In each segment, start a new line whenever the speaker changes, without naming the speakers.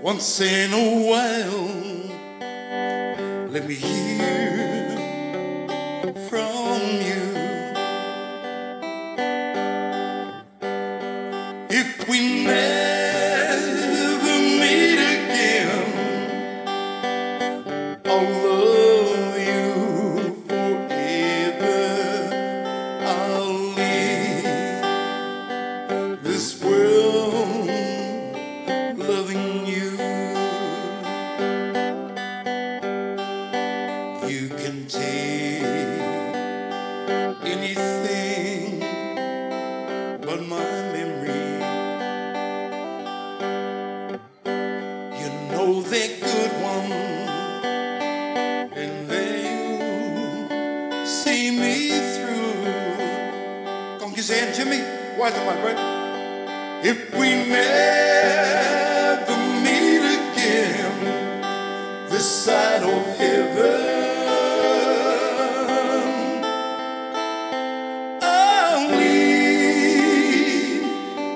Once in a while, let me hear from you. If we never meet again, I'll love you forever. I'll leave this world loving you. You can take anything but my memory. You know they're good ones, and they'll see me through. Come on, kiss your hand, Jimmy. Why's that, my brother? If we never meet again, this side of heaven, I'll leave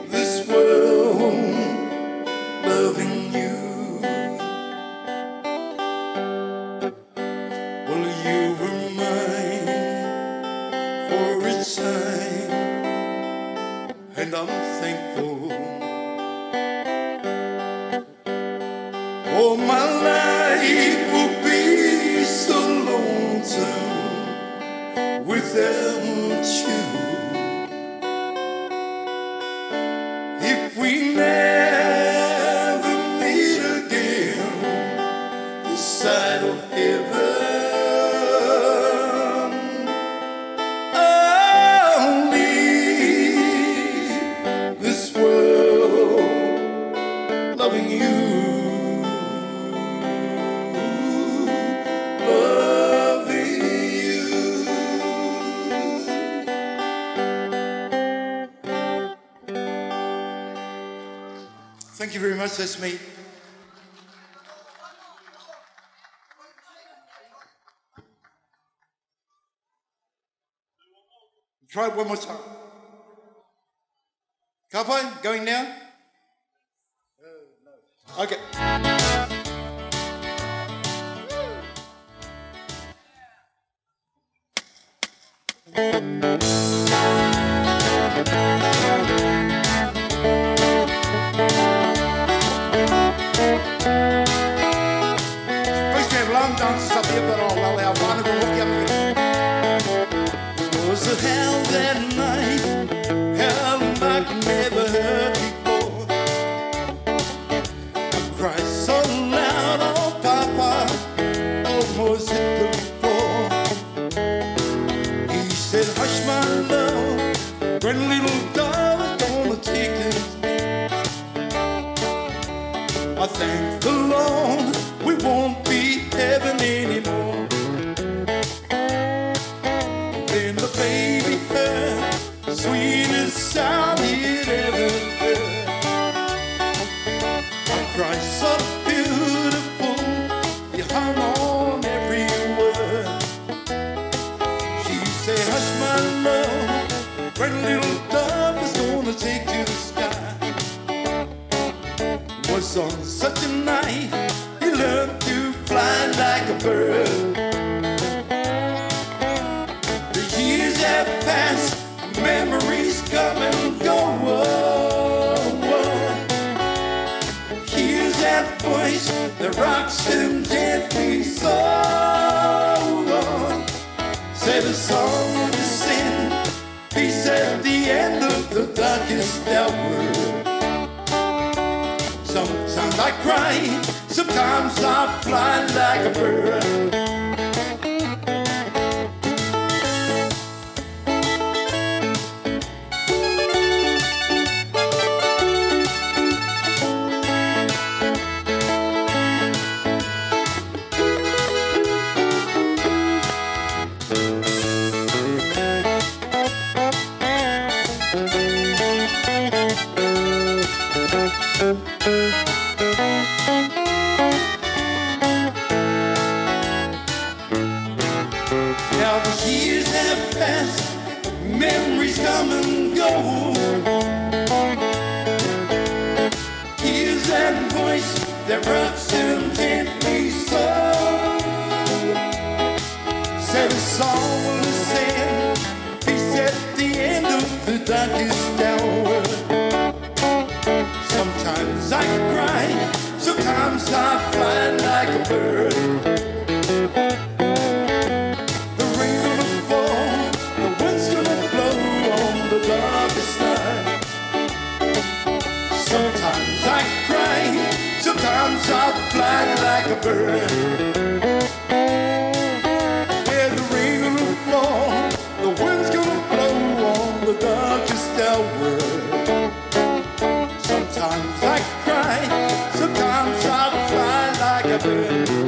this world loving you. Well, you were mine for a time, and I'm thankful. Oh, my life will be so lonesome without you. If we never meet again, this side of heaven, I'll leave this world loving you. Thank you very much. That's me. Try it one more time. Carpo, going now? No. Okay. Dances up here, but all well, I'll find a hook you. It was a hell that night, hell like never heard before. I cried so loud, oh Papa, almost hit the floor. He said, hush my love, pretty little dove is gonna take this. I thank the Lord, we won't be heaven anymore. Then the baby heard the sweetest sound he'd ever heard. A cry so beautiful, you hung on every word. She said, hush my love, pretty little dove is gonna take to the sky. It was on such a night he learned to fly like a bird. The years have passed, memories come and go. Here's that voice that rocks him gently so. Said a song to sing, peace at the end of the darkest hour. Sometimes I cry, sometimes I fly like a bird. Their breaths intently so. Said a song will ascend, peace at the end of the darkest hour. Sometimes I cry, sometimes I fly like a bird. The rain gonna fall, the wind's gonna blow on the darkest night. Sometimes I cry, sometimes I fly like a bird. Yeah, the rain gonna fall, the wind's gonna blow on the darkest hour. Sometimes I cry, sometimes I fly like a bird.